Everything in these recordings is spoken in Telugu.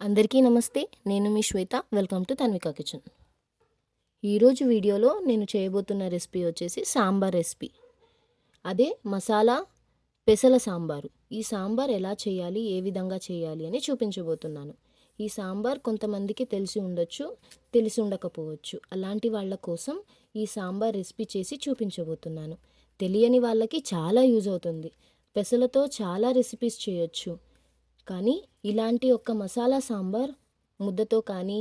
అందరికీ నమస్తే. నేను మీ Shweta. Welcome to Tanvika kitchen. ఈరోజు వీడియోలో నేను చేయబోతున్న రెసిపీ వచ్చేసి సాంబార్ రెసిపీ. అదే మసాలా పెసల సాంబారు. ఈ సాంబార్ ఎలా చేయాలి, ఏ విధంగా చేయాలి అని చూపించబోతున్నాను. ఈ సాంబార్ కొంతమందికి తెలిసి ఉండొచ్చు, తెలిసి ఉండకపోవచ్చు. అలాంటి వాళ్ళ కోసం ఈ సాంబార్ రెసిపీ చేసి చూపించబోతున్నాను. తెలియని వాళ్ళకి చాలా యూజ్ అవుతుంది. పెసలతో చాలా రెసిపీస్ చేయొచ్చు. కానీ ఇలాంటి ఒక మసాలా సాంబార్ ముద్దతో కానీ,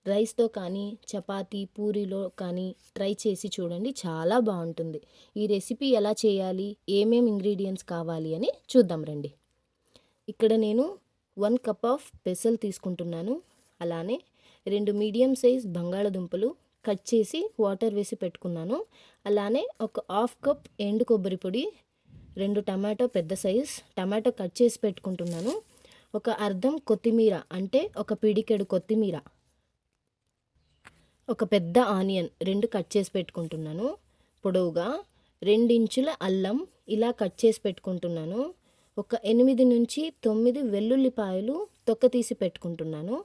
రైస్తో కానీ, చపాతీ పూరీలో కానీ ట్రై చేసి చూడండి, చాలా బాగుంటుంది. ఈ రెసిపీ ఎలా చేయాలి, ఏమేమి ఇంగ్రీడియంట్స్ కావాలి అని చూద్దాం రండి. ఇక్కడ నేను 1 కప్ ఆఫ్ పెసలు తీసుకుంటున్నాను. అలానే 2 మీడియం సైజ్ బంగాళదుంపలు కట్ చేసి వాటర్ వేసి పెట్టుకున్నాను. అలానే ఒక హాఫ్ కప్ ఎండు కొబ్బరి పొడి, 2 టమాటో పెద్ద సైజ్ టమాటో కట్ చేసి పెట్టుకుంటున్నాను. ఒక అర్ధం కొత్తిమీర, అంటే ఒక పిడికెడు కొత్తిమీర, ఒక పెద్ద ఆనియన్ 2 కట్ చేసి పెట్టుకుంటున్నాను. పొడవుగా 2 ఇంచుల అల్లం ఇలా కట్ చేసి పెట్టుకుంటున్నాను. ఒక 8 నుంచి 9 వెల్లుల్లిపాయలు తొక్క తీసి పెట్టుకుంటున్నాను.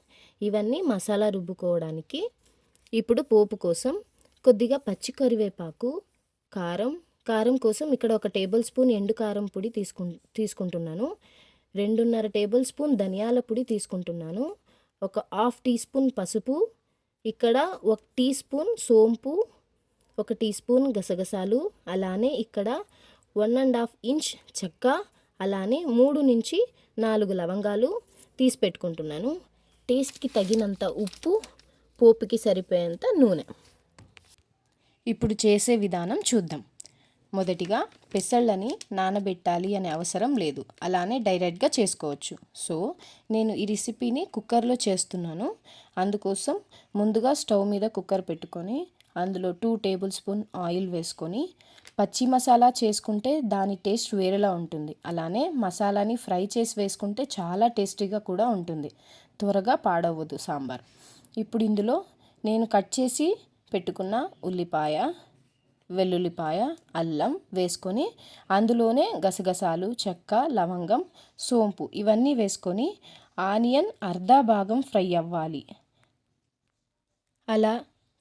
ఇవన్నీ మసాలా రుబ్బుకోవడానికి. ఇప్పుడు పోపు కోసం కొద్దిగా పచ్చి కరివేపాకు, కారం కోసం ఇక్కడ 1 టేబుల్ స్పూన్ ఎండు కారం పొడి తీసుకుంటున్నాను. 2.5 టేబుల్ స్పూన్ ధనియాల పొడి తీసుకుంటున్నాను. ఒక హాఫ్ టీ స్పూన్ పసుపు, ఇక్కడ 1 టీ స్పూన్ సోంపు, 1 టీ స్పూన్ గసగసాలు, అలానే ఇక్కడ 1.5 ఇంచ్ చెక్క, అలానే 3 నుంచి 4 లవంగాలు తీసి పెట్టుకుంటున్నాను. టేస్ట్కి తగినంత ఉప్పు, పోపుకి సరిపోయేంత నూనె. ఇప్పుడు చేసే విధానం చూద్దాం. మొదటిగా పెసళ్ళని నానబెట్టాలి అనే అవసరం లేదు, అలానే డైరెక్ట్గా చేసుకోవచ్చు. సో నేను ఈ రెసిపీని కుక్కర్లో చేస్తున్నాను. అందుకోసం ముందుగా స్టవ్ మీద కుక్కర్ పెట్టుకొని అందులో 2 టేబుల్ స్పూన్ ఆయిల్ వేసుకొని, పచ్చి మసాలా చేసుకుంటే దాని టేస్ట్ వేరేలా ఉంటుంది. అలానే మసాలాని ఫ్రై చేసి వేసుకుంటే చాలా టేస్టీగా కూడా ఉంటుంది. త్వరగా పాడవద్దు సాంబార్. ఇప్పుడు ఇందులో నేను కట్ చేసి పెట్టుకున్న ఉల్లిపాయ, వెల్లుల్లిపాయ, అల్లం వేసుకొని అందులోనే గసగసాలు, చెక్క, లవంగం, సోంపు ఇవన్నీ వేసుకొని ఆనియన్ అర్ధ భాగం ఫ్రై అవ్వాలి. అలా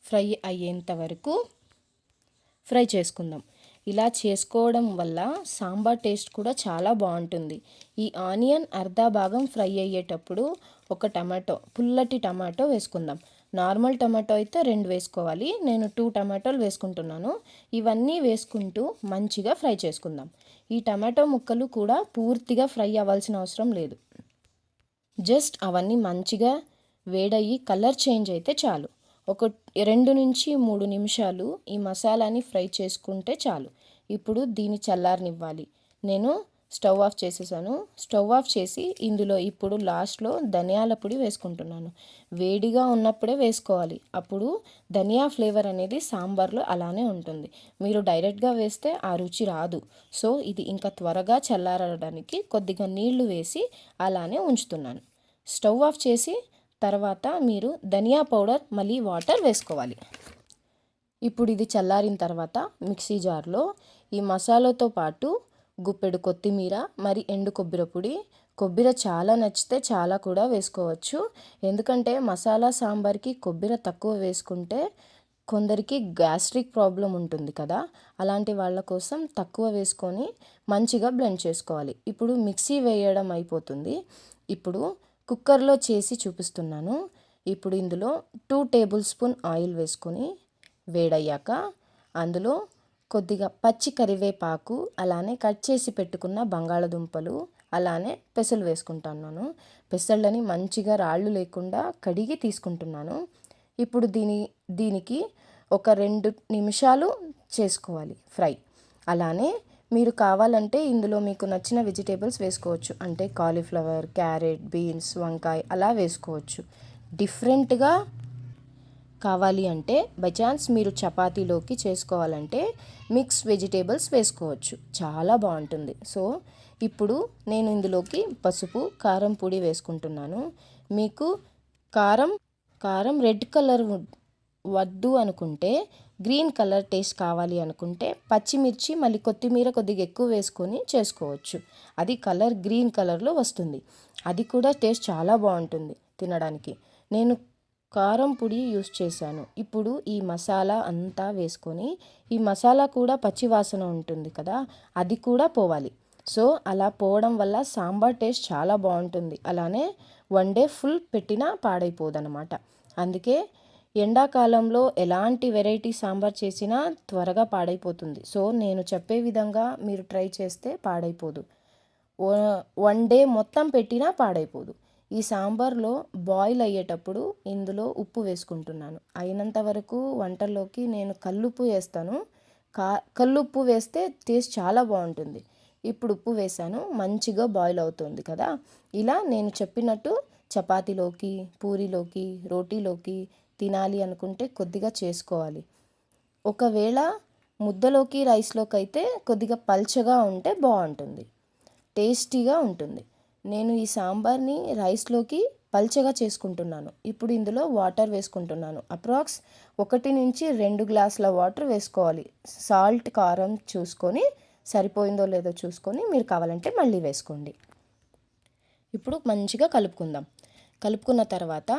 ఫ్రై అయ్యేంత వరకు ఫ్రై చేసుకుందాం. ఇలా చేసుకోవడం వల్ల సాంబార్ టేస్ట్ కూడా చాలా బాగుంటుంది. ఈ ఆనియన్ అర్ధ భాగం ఫ్రై అయ్యేటప్పుడు ఒక పుల్లటి టమాటో వేసుకుందాం. నార్మల్ టమాటో అయితే 2 వేసుకోవాలి, నేను 2 టమాటోలు వేసుకుంటున్నాను. ఇవన్నీ వేసుకుంటూ మంచిగా ఫ్రై చేసుకుందాం. ఈ టమాటో ముక్కలు కూడా పూర్తిగా ఫ్రై అవ్వాల్సిన అవసరం లేదు. జస్ట్ అవన్నీ మంచిగా వేడయ్యి కలర్ చేంజ్ అయితే చాలు. ఒక 2 నుంచి 3 నిమిషాలు ఈ మసాలాని ఫ్రై చేసుకుంటే చాలు. ఇప్పుడు దీన్ని చల్లారనివ్వాలి. నేను స్టవ్ ఆఫ్ చేసేసాను. స్టవ్ ఆఫ్ చేసి ఇందులో ఇప్పుడు లాస్ట్లో ధనియాల పొడి వేసుకుంటున్నాను. వేడిగా ఉన్నప్పుడే వేసుకోవాలి, అప్పుడు ధనియా ఫ్లేవర్ అనేది సాంబార్లో అలానే ఉంటుంది. మీరు డైరెక్ట్గా వేస్తే ఆ రుచి రాదు. సో ఇది ఇంకా త్వరగా చల్లారడానికి కొద్దిగా నీళ్లు వేసి అలానే ఉంచుతున్నాను. స్టవ్ ఆఫ్ చేసి తర్వాత మీరు ధనియా పౌడర్ మళ్ళీ వాటర్ వేసుకోవాలి. ఇప్పుడు ఇది చల్లారిన తర్వాత మిక్సీ జార్లో ఈ మసాలాతో పాటు గుప్పెడు కొత్తిమీర, మరి ఎండు కొబ్బరి పొడి, కొబ్బరి చాలా నచ్చితే చాలా కూడా వేసుకోవచ్చు. ఎందుకంటే మసాలా సాంబార్కి కొబ్బరి తక్కువ వేసుకుంటే కొందరికి గ్యాస్ట్రిక్ ప్రాబ్లం ఉంటుంది కదా, అలాంటి వాళ్ళ కోసం తక్కువ వేసుకొని మంచిగా బ్లెండ్ చేసుకోవాలి. ఇప్పుడు మిక్సీ వేయడం అయిపోతుంది. ఇప్పుడు కుక్కర్లో చేసి చూపిస్తున్నాను. ఇప్పుడు ఇందులో 2 టేబుల్ స్పూన్ ఆయిల్ వేసుకొని వేడయ్యాక అందులో కొద్దిగా పచ్చి కరివేపాకు, అలానే కట్ చేసి పెట్టుకున్న బంగాళదుంపలు, అలానే పెసలు వేసుకుంటున్నాను. పెసళ్ళని మంచిగా రాళ్ళు లేకుండా కడిగి తీసుకుంటున్నాను. ఇప్పుడు దీనికి ఒక 2 నిమిషాలు చేసుకోవాలి ఫ్రై. అలానే మీరు కావాలంటే ఇందులో మీకు నచ్చిన వెజిటేబుల్స్ వేసుకోవచ్చు, అంటే కాలీఫ్లవర్, క్యారెట్, బీన్స్, వంకాయ అలా వేసుకోవచ్చు. డిఫరెంట్గా కావాలి అంటే బై ఛాన్స్ మీరు చపాతీలోకి చేసుకోవాలంటే మిక్స్ వెజిటేబుల్స్ వేసుకోవచ్చు, చాలా బాగుంటుంది. సో ఇప్పుడు నేను ఇందులోకి పసుపు, కారం పొడి వేసుకుంటున్నాను. మీకు కారం రెడ్ కలర్ వద్దు అనుకుంటే, గ్రీన్ కలర్ టేస్ట్ కావాలి అనుకుంటే పచ్చిమిర్చి మళ్ళీ కొత్తిమీర కొద్దిగా ఎక్కువ వేసుకొని చేసుకోవచ్చు. అది కలర్ గ్రీన్ కలర్లో వస్తుంది, అది కూడా టేస్ట్ చాలా బాగుంటుంది. తినడానికి. నేను కారం పొడి యూస్ చేశాను. ఇప్పుడు ఈ మసాలా అంతా వేసుకొని, ఈ మసాలా కూడా పచ్చి వాసన ఉంటుంది కదా, అది కూడా పోవాలి. సో అలా పోవడం వల్ల సాంబార్ టేస్ట్ చాలా బాగుంటుంది. అలానే 1 డే ఫుల్ పెట్టినా పాడైపోదన్నమాట. అందుకే ఎండాకాలంలో ఎలాంటి వెరైటీ సాంబార్ చేసినా త్వరగా పాడైపోతుంది. సో నేను చెప్పే విధంగా మీరు ట్రై చేస్తే పాడైపోదు. 1 డే మొత్తం పెట్టినా పాడైపోదు. ఈ సాంబార్లో బాయిల్ అయ్యేటప్పుడు ఇందులో ఉప్పు వేసుకుంటున్నాను. అయినంత వరకు వంటల్లోకి నేను కల్లుప్పు వేస్తాను. కల్లుప్పు వేస్తే టేస్ట్ చాలా బాగుంటుంది. ఇప్పుడు ఉప్పు వేసాను, మంచిగా బాయిల్ అవుతుంది కదా. ఇలా నేను చెప్పినట్టు చపాతీలోకి, పూరీలోకి, రోటీలోకి తినాలి అనుకుంటే కొద్దిగా చేసుకోవాలి. ఒకవేళ ముద్దలోకి, రైస్లోకి అయితే కొద్దిగా పల్చగా ఉంటే బాగుంటుంది, టేస్టీగా ఉంటుంది. నేను ఈ సాంబార్ని రైస్లోకి పల్చగా చేసుకుంటున్నాను. ఇప్పుడు ఇందులో వాటర్ వేసుకుంటున్నాను. అప్రాక్స్ 1 నుంచి 2 గ్లాసుల వాటర్ వేసుకోవాలి. సాల్ట్, కారం చూసుకొని సరిపోయిందో లేదో చూసుకొని మీరు కావాలంటే మళ్ళీ వేసుకోండి. ఇప్పుడు మంచిగా కలుపుకుందాం. కలుపుకున్న తర్వాత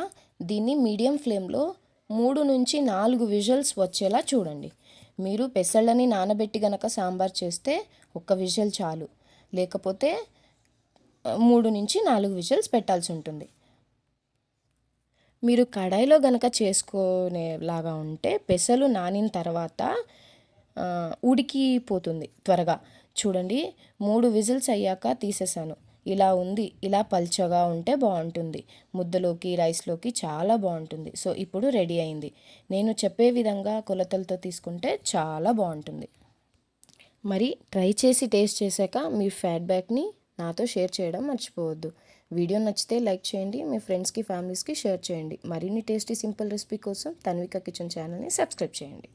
దీన్ని మీడియం ఫ్లేమ్లో 3 నుంచి 4 విజిల్స్ వచ్చేలా చూడండి. మీరు పెసళ్ళని నానబెట్టి గనక సాంబార్ చేస్తే 1 విజిల్ చాలు, లేకపోతే 3 నుంచి 4 విజిల్స్ పెట్టాల్సి ఉంటుంది. మీరు కడాయిలో గనక చేసుకునేలాగా ఉంటే పెసలు నానిన తర్వాత ఉడికిపోతుంది త్వరగా. చూడండి, 3 విజిల్స్ అయ్యాక తీసేసాను. ఇలా ఉంది. ఇలా పల్చగా ఉంటే బాగుంటుంది. ముద్దలోకి, రైస్లోకి చాలా బాగుంటుంది. సో ఇప్పుడు రెడీ అయింది. నేను చెప్పే విధంగా కొలతలతో తీసుకుంటే చాలా బాగుంటుంది. మరి ట్రై చేసి టేస్ట్ చేశాక మీ ఫీడ్బ్యాక్ని నాతో షేర్ చేయడం మర్చిపోవద్దు. వీడియో నచ్చితే లైక్ చేయండి, మీ ఫ్రెండ్స్కి, ఫ్యామిలీస్కి షేర్ చేయండి. మరిన్ని టేస్టీ సింపుల్ రెసిపీ కోసం తన్విక కిచెన్ ఛానల్ని సబ్స్క్రైబ్ చేయండి.